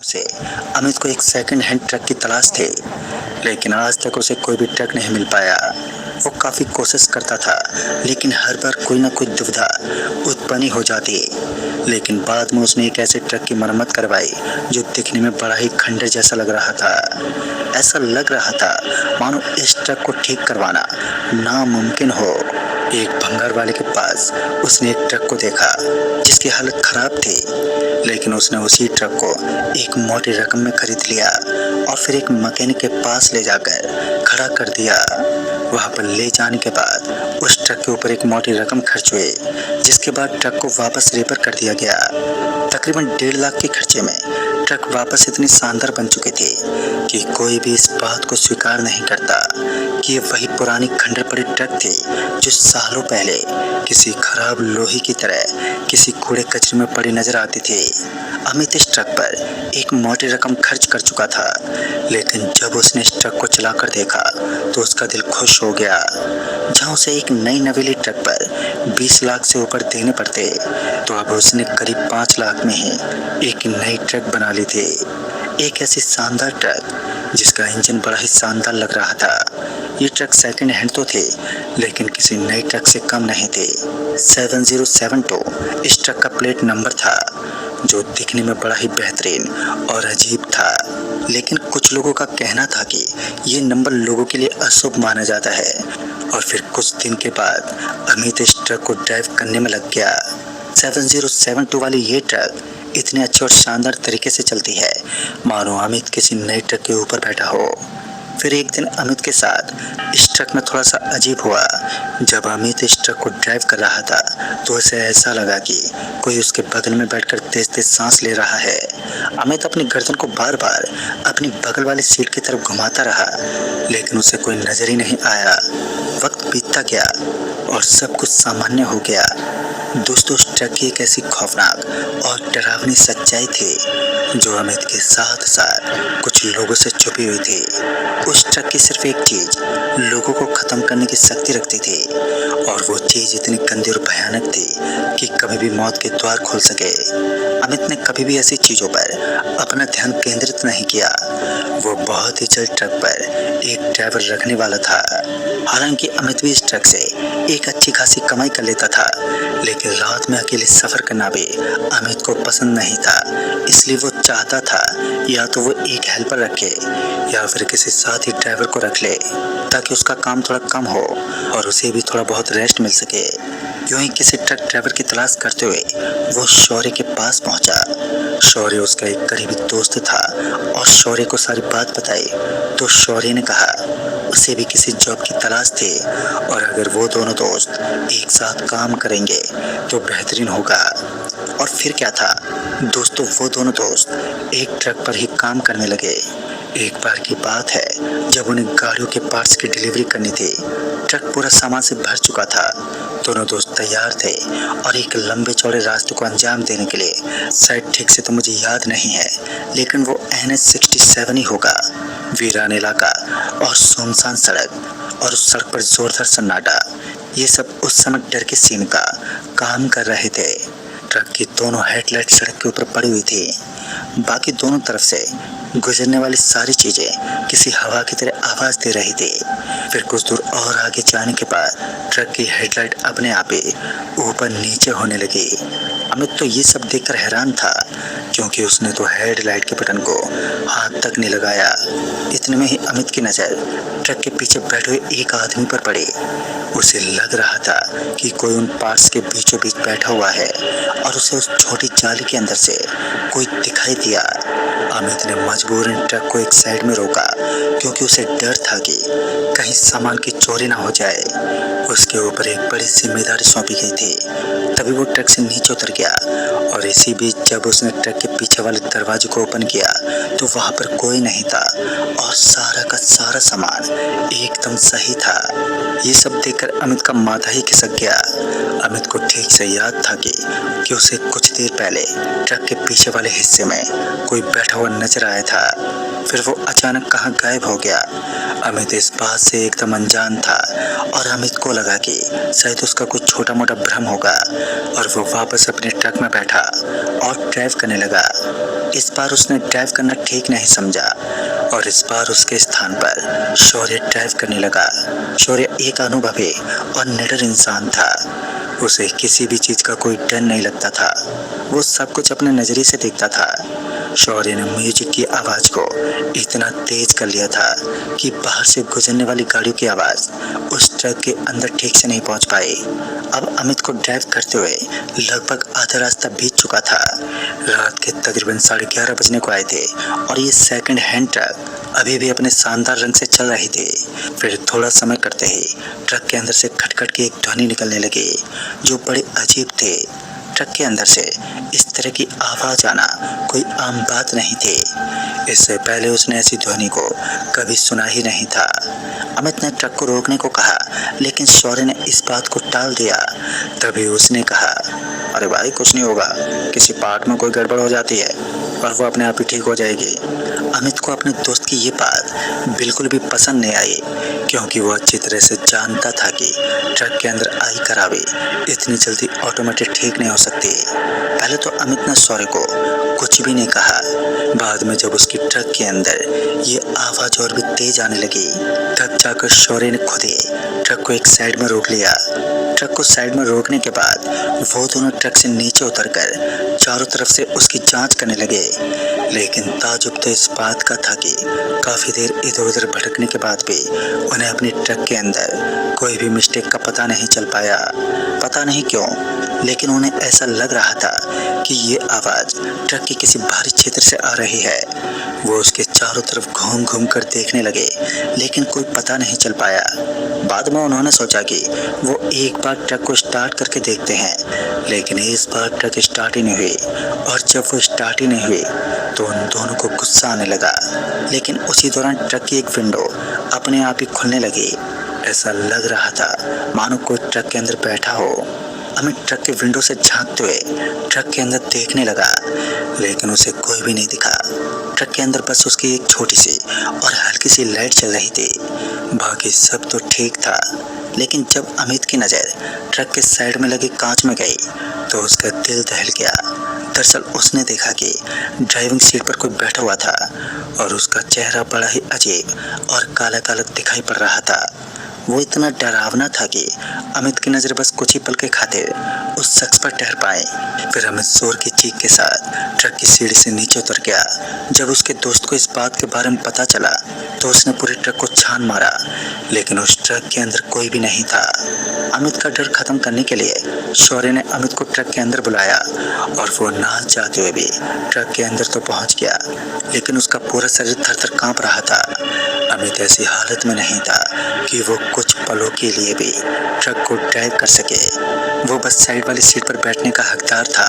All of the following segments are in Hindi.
से अमित को एक सेकंड हैंड ट्रक की तलाश थी, लेकिन आज तक उसे कोई भी ट्रक नहीं मिल पाया। वो काफी कोशिश करता था, लेकिन हर बार कोई ना कोई दुविधा उत्पन्न हो जाती। लेकिन बाद में उसने एक ऐसे ट्रक की मरम्मत करवाई जो दिखने में बड़ा ही खंडर जैसा लग रहा था। ऐसा लग रहा था मानो इस ट्रक को ठीक करवाना नामुमकिन हो। एक भंगार वाले के पास उसने एक ट्रक को देखा जिसकी हालत खराब थी, लेकिन उसने उसी ट्रक को एक मोटी रकम में खरीद लिया और फिर एक मैकेनिक के पास ले जाकर खड़ा कर दिया। वहां पर ले जाने के बाद उस ट्रक के ऊपर एक मोटी रकम खर्च हुई, जिसके बाद ट्रक को वापस रिपेयर कर दिया गया। तकरीबन 1.5 लाख के खर्चे में ट्रक वापस इतनी शानदार बन चुकी थी कि कोई भी इस बात को स्वीकार नहीं करता कि ये वही पुरानी खंडर पड़ी ट्रक थी जो सालों पहले किसी खराब लोहे की तरह किसी कूड़े कचरे में पड़ी नजर आती थी। अमित इस ट्रक पर एक मोटी रकम खर्च कर चुका था, लेकिन जब उसने इस ट्रक को चलाकर देखा तो उसका दिल खुश हो गया। जहां उसे एक नई नवेली ट्रक पर 20 लाख से ऊपर देने पड़ते, तो अब उसने करीब 5 लाख में ही एक नई ट्रक बना ली थी। एक ऐसी शानदार ट्रक जिसका इंजन बड़ा ही शानदार लग रहा था। ये ट्रक सेकंड हैंड तो थे, लेकिन किसी नई ट्रक से कम नहीं थे। 7072 इस ट्रक का प्लेट नंबर था, जो दिखने में बड़ा ही बेहतरीन और अजीब था। लेकिन कुछ लोगों का कहना था कि ये नंबर लोगों के लिए अशुभ माना जाता है। और फिर कुछ दिन के बाद अमित इस ट्रक को ड्राइव करने में लग गया। 7072 वाली ये ट्रक इतने अच्छे और शानदार तरीके से चलती है मानो अमित किसी नए ट्रक के ऊपर बैठा हो। फिर एक दिन अमित के साथ इस ट्रक में थोड़ा सा अजीब हुआ। जब अमित इस ट्रक को ड्राइव कर रहा था तो उसे ऐसा लगा कि कोई उसके बगल में बैठकर तेज तेज सांस ले रहा है। अमित अपनी गर्दन को बार बार अपनी बगल वाली सीट की तरफ घुमाता रहा, लेकिन उसे कोई नजर ही नहीं आया। वक्त बीतता गया और सब कुछ सामान्य हो गया। दोस्तों, उस ट्रक की एक ऐसी खौफनाक और डरावनी सच्चाई थी जो अमित के साथ साथ कुछ लोगों से छुपी हुई थी। उस ट्रक की सिर्फ एक चीज लोगों को खत्म करने की शक्ति रखती थी, और वो चीज इतनी गंदी और भयानक थी कि कभी भी मौत के द्वार खोल सके। अमित ने कभी भी ऐसी चीजों पर अपना ध्यान केंद्रित नहीं किया। वो बहुत ही जल्द ट्रक पर एक ड्राइवर रखने वाला था। हालांकि अमित भी इस ट्रक से एक अच्छी खासी कमाई कर लेता था, लेकिन रात में अकेले सफर करना भी अमित को पसंद नहीं था। इसलिए वो चाहता था या तो वो एक हेल्पर रखे या फिर किसी साथी ड्राइवर को रख ले, ताकि उसका काम थोड़ा कम हो और उसे भी थोड़ा बहुत रेस्ट मिल सके। यूं ही किसी ट्रक ड्राइवर की तलाश करते हुए वो शौर्य के पास पहुंचा। शौर्य उसका एक करीबी दोस्त था और शौर्य को सारी बात बताई तो शौर्य ने कहा उसे भी किसी जॉब की तलाश थी, और अगर वो दोनों दोस्त एक साथ काम करेंगे तो बेहतरीन होगा। और फिर क्या था दोस्तों, वो दोनों दोस्त एक ट्रक पर ही काम करने लगे। एक बार की बात है जब उन्हें गाड़ियों के पार्ट्स की डिलीवरी करनी थी। ट्रक पूरा सामान से भर चुका था। दोनों दोस्त तैयार थे और एक लंबे चौड़े रास्ते को अंजाम देने के लिए, शायद ठीक से तो मुझे याद नहीं है, लेकिन वो NH-67 ही होगा। वीरान इलाका और सुनसान सड़क, और उस सड़क पर जोरदार सन्नाटा। ये सब उस समय डर के सीन का काम कर रहे थे। ट्रक की दोनों हेडलाइट सड़क के ऊपर पड़ी हुई थी। बाकी दोनों तरफ से गुजरने वाली सारी चीजें किसी हवा की तरह आवाज दे रही थी। फिर कुछ दूर और आगे जाने के बाद ट्रक की हेडलाइट अपने आप ही ऊपर नीचे होने लगी। अमित तो ये सब देखकर हैरान था, क्योंकि उसने तो हेडलाइट के बटन को हाथ तक नहीं लगाया। इतने में ही अमित की नजर ट्रक के पीछे बैठे हुए एक आदमी पर पड़ी। उसे लग रहा था कि कोई उन पार्ट्स के बीचों बीच बैठा हुआ है, और उसे उस छोटी जाली के अंदर से कोई दिखाई दिया। अमित ने मजबूरन ट्रक को एक साइड में रोका, क्योंकि उसे डर था कि कहीं सामान की चोरी ना हो जाए। उसके ऊपर एक बड़ी जिम्मेदारी सौंपी गई थी। तभी वो ट्रक से नीचे उतर गया, और इसी बीच जब उसने ट्रक के पीछे वाले दरवाजे को ओपन किया तो वहां पर कोई नहीं था, और सारा का सारा सामान एकदम सही था। ये सब देखकर अमित का माथा ही खिसक गया। अमित को ठीक से याद था कि उसे कुछ देर पहले ट्रक के पीछे वाले हिस्से में कोई बैठा हुआ नजर आया था। फिर वो अचानक कहाँ गायब हो गया। अमित इस बात से एकदम अनजान था और अमित को लगा कि शायद उसका कुछ छोटा मोटा भ्रम होगा और वो वापस अपने ट्रक में बैठा और ड्राइव करने लगा। इस बार उसने ड्राइव करना ठीक नहीं समझा और इस बार उसके स्थान पर शौर्य ड्राइव करने लगा। शौर्य एक अनुभवी और निडर इंसान था। उसे किसी भी चीज का कोई डर नहीं लगता था। वो सब कुछ अपने नजरिए से देखता था। शौर्य ने म्यूजिक की आवाज को इतना तेज कर लिया था कि बाहर से गुजरने वाली गाड़ियों की आवाज उस ट्रक के अंदर ठीक से नहीं पहुंच पाई। अब अमित को ड्राइव करते हुए लगभग आधा रास्ता बीत चुका था। रात के तकरीबन 11:30 बजने को आए थे और ये सेकंड हैंड ट्रक अभी भी अपने शानदार रंग से चल रही थी। फिर थोड़ा समय करते ही ट्रक के अंदर से खटखट की एक ध्वनि निकलने लगी जो बड़े अजीब थे। ट्रक के अंदर से इस तरह की आवाज आना कोई आम बात नहीं थी। इससे पहले उसने ऐसी ध्वनि को कभी सुना ही नहीं था। अमित ने ट्रक को रोकने को कहा लेकिन शौर्य ने इस बात को टाल दिया। तभी उसने कहा, अरे भाई कुछ नहीं होगा, किसी पार्ट में कोई गड़बड़ हो जाती है और वो अपने आप ही ठीक हो जाएगी। अमित को अपने दोस्त की ये बात बिल्कुल भी पसंद नहीं आई क्योंकि वो अच्छी तरह से जानता था कि ट्रक के अंदर आई खराबी इतनी जल्दी ऑटोमेटिक ठीक नहीं हो सकती। पहले तो अमित ने शौर्य को कुछ भी नहीं कहा। बाद में जब उसकी ट्रक के अंदर ये आवाज और भी तेज आने लगी तब जाकर शौर्य ने खुद ही ट्रक को एक साइड में रोक लिया। ट्रक को साइड में रोकने के बाद वो दोनों ट्रक से नीचे उतरकर चारों तरफ से उसकी जांच करने लगे। लेकिन ताजुब तो इस बात का था कि काफी देर इधर उधर भटकने के बाद भी उन्हें अपनी ट्रक के अंदर कोई भी मिस्टेक का पता नहीं चल पाया। पता नहीं क्यों, लेकिन उन्हें ऐसा लग रहा था कि ये आवाज ट्रक के किसी बाहरी क्षेत्र से आ रही है। वो उसके चारों तरफ घूम घूम कर देखने लगे लेकिन कोई पता नहीं चल पाया। बाद में उन्होंने सोचा कि वो एक बार ट्रक को स्टार्ट करके देखते हैं, लेकिन इस बार ट्रक स्टार्ट ही नहीं हुई और जब वो स्टार्ट ही नहीं हुई तो उन दोनों को गुस्सा आने लगा। लेकिन उसी दौरान ट्रक की एक विंडो अपने आप ही खुलने लगी। ऐसा लग रहा था मानो कोई ट्रक के अंदर बैठा हो। अमित ट्रक के विंडो से झांकते हुए ट्रक के अंदर देखने लगा लेकिन उसे कोई भी नहीं दिखा। ट्रक के अंदर बस उसकी एक छोटी सी और हल्की सी लाइट चल रही थी। बाकी सब तो ठीक था। लेकिन जब अमित की नज़र ट्रक के साइड में लगे कांच में गई तो उसका दिल दहल गया। दरअसल उसने देखा कि ड्राइविंग सीट पर कोई बैठा हुआ था और उसका चेहरा बड़ा ही अजीब और काला काला दिखाई पड़ रहा था। वो इतना डरावना था कि अमित की नज़र बस कुछ ही पल के खातिर उस शख्स पर ठहर पाए। फिर अमित जोर की चीख के साथ ट्रक की सीढ़ी से नीचे उतर गया। जब उसके दोस्त को इस बात के बारे में पता चला तो उसने पूरे ट्रक को छान मारा लेकिन उस ट्रक के अंदर कोई भी नहीं था। अमित का डर खत्म करने के लिए शौर्य ने अमित को ट्रक के अंदर बुलाया और वो ना चाहते हुए भी ट्रक के अंदर तो पहुंच गया लेकिन उसका पूरा शरीर थर-थर कांप रहा था। अमित ऐसी हालत में नहीं था कि वो कुछ पलों के लिए भी ट्रक को ड्राइव कर सके। वो बस साइड वाली सीट पर बैठने का हकदार था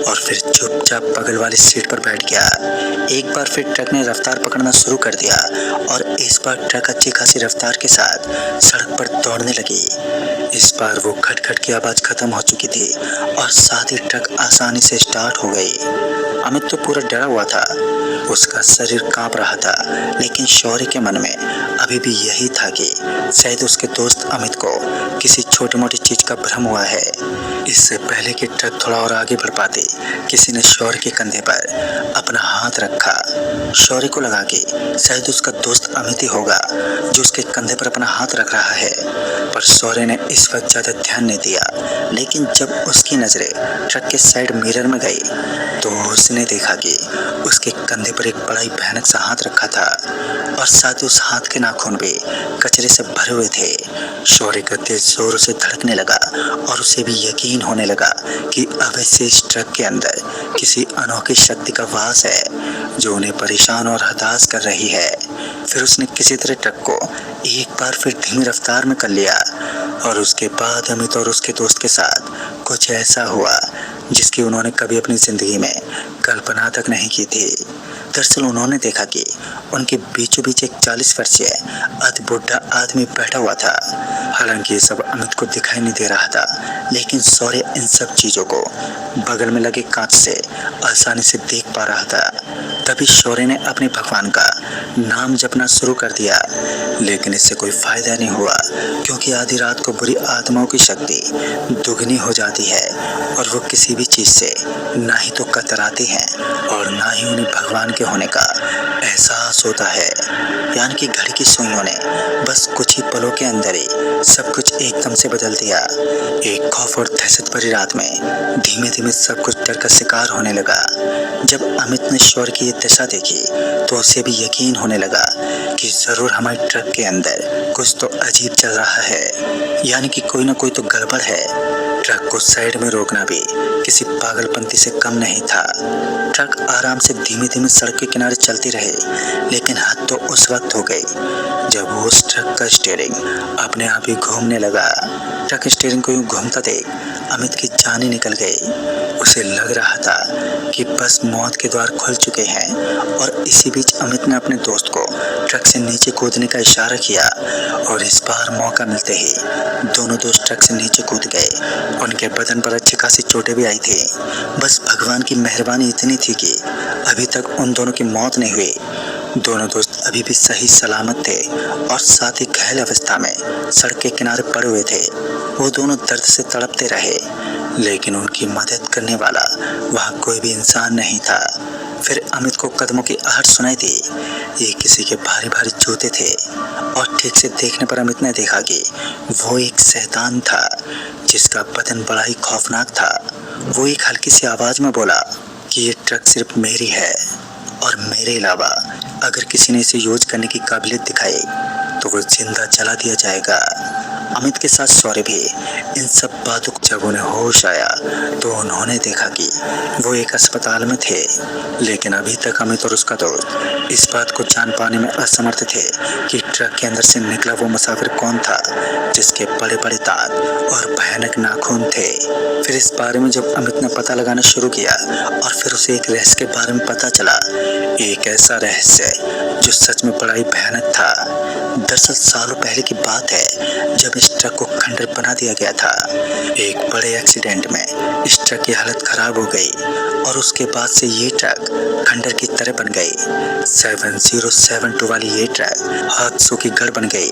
और फिर चुपचाप बगल वाली सीट पर बैठ गया। एक बार फिर ट्रक ने रफ्तार पकड़ना शुरू कर दिया और इस बार ट्रक अच्छी खासी रफ्तार के साथ सड़क पर दौड़ने लगी। इस बार वो खटखट की आवाज खत्म हो चुकी थी और साथ ही ट्रक आसानी से स्टार्ट हो गई। अमित तो पूरा डरा हुआ था, उसका शरीर कांप रहा था लेकिन शौर्य के मन में अभी भी यही था कि शायद उसके दोस्त अमित को किसी छोटी मोटी चीज का भ्रम हुआ है। इससे पहले कि ट्रक थोड़ा और आगे बढ़ पाते किसी ने शौर्य के कंधे पर अपना हाथ रखा। शौर्य को लगा कि शायद उसका दोस्त अमित ही होगा जो उसके कंधे पर अपना हाथ रख रहा है, पर शौर्य ने इस वक्त ज्यादा ध्यान नहीं दिया। लेकिन जब उसकी नजरें ट्रक के साइड मिरर में गई तो उसने देखा कि उसके कंधे पर एक बड़ा ही भयानक सा हाथ रखा था और साथ ही उस हाथ के नाखून भी कचरे से भरे हुए थे। शौर्य का दिल जोरों से धड़कने लगा और उसे भी यकीन होने लगा कि अवश्य इस ट्रक के अंदर किसी अनोखी शक्ति का वास है जो उन्हें परेशान और हताश कर रही है। फिर उसने किसी तरह ट्रक को एक बार फिर धीमी रफ्तार में कर लिया और उसके बाद अमित और उसके दोस्त के साथ कुछ ऐसा हुआ जिसकी उन्होंने कभी अपनी जिंदगी में कल्पना तक नहीं की थी। दरअसल उन्होंने देखा कि उनके बीचों बीच एक 40 वर्षीय अध बुढ़ा आदमी बैठा हुआ था। हालांकि ये सब अमित को दिखाई नहीं दे रहा था, लेकिन शौर्य इन सब चीजों को बगल में लगे कांच से आसानी से देख पा रहा था। तभी शौर्य ने अपने भगवान का नाम जपना शुरू कर दिया, लेकिन इससे कोई फायदा नहीं हुआ, क्योंकि आधी रात को बुरी आत्माओं की शक्ति दुगनी हो जाती है और वो किसी भी चीज से ना ही तो कतराते हैं और ना ही उन्हें भगवान के होने का एहसास होता है। यानी कि घड़ी की सुइयों ने बस कुछ ही पलों के अंदर ही सब कुछ एकदम से बदल दिया। एक खौफ और दहशत भरी रात में धीमे धीमे सब कुछ डर का शिकार होने लगा। जब अमित ने शौर्य की ये दशा देखी तो उसे भी यकीन होने लगा कि जरूर हमारे ट्रक के अंदर कुछ तो अजीब चल रहा है, यानी कि कोई ना कोई तो गड़बड़ है। ट्रक को साइड में रोकना भी किसी पागलपंती से कम नहीं था। ट्रक आराम से धीमे धीमे सड़क के किनारे चलती रही, लेकिन हद तो उस वक्त हो गई जब उस ट्रक का स्टीयरिंग अपने आप ही घूमने लगा। ट्रक स्टीयरिंग को यूं घूमता देख अमित की जान ही निकल गई। उसे लग रहा था कि बस मौत के द्वार खुल चुके हैं, और इसी बीच अमित ने अपने दोस्त को ट्रक से नीचे कूदने का इशारा किया, और इस बार मौका मिलते ही दोनों दोस्त ट्रक से नीचे कूद गए। उनके बदन पर अच्छी खासी चोटें भी आई थी। बस भगवान की मेहरबानी इतनी थी कि अभी तक उन दोनों की मौत नहीं हुई। दोनों दोस्त अभी भी सही सलामत थे और साथ ही घायल अवस्था में सड़क के किनारे पड़े हुए थे। वो दोनों दर्द से तड़पते रहे, लेकिन उनकी मदद करने वाला वहाँ कोई भी इंसान नहीं था। फिर अमित को कदमों की आहट सुनाई दी। ये किसी के भारी भारी जूते थे, और ठीक से देखने पर अमित ने देखा कि वो एक शैतान था जिसका बदन बड़ा ही खौफनाक था। वो एक हल्की सी आवाज में बोला कि ये ट्रक सिर्फ मेरी है, और मेरे अलावा अगर किसी ने इसे यूज करने की काबिलियत दिखाई तो वो जिंदा जला दिया जाएगा। अमित के साथ शौर्य भी इन सब बातों को जब उन्हें होश आया तो उन्होंने देखा कि वो एक अस्पताल में थे, लेकिन अभी तक अमित और उसका दोस्त इस बात को जान पाने में असमर्थ थे कि ट्रक के अंदर से निकला वो मुसाफिर कौन था जिसके बड़े बड़े दांत और भयानक नाखून थे। फिर इस बारे में जब अमित ने पता लगाना शुरू किया और फिर उसे एक रहस्य के बारे में पता चला, एक ऐसा रहस्य जो सच में बड़ा ही भयानक था। दरअसल सालों पहले की बात है जब इस ट्रक को खंडर बना दिया गया था। एक बड़े एक्सीडेंट में इस ट्रक की हालत खराब हो गई, और उसके बाद से ये ट्रक खंडर की तरह बन गई। 7072 वाली ये ट्रक हादसों की गढ़ बन गई।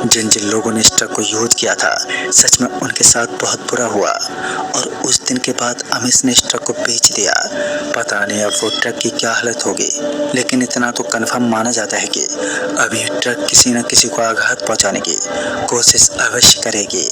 जिन जिन लोगों ने इस ट्रक को यूज किया था सच में उनके साथ बहुत बुरा हुआ, और उस दिन के बाद अमित ने इस ट्रक को बेच दिया। पता नहीं अब वो ट्रक की क्या हालत होगी, लेकिन इतना तो कन्फर्म माना जाता है कि अब ये ट्रक किसी न किसी को आघात पहुंचाने की कोशिश अवश्य करेगी।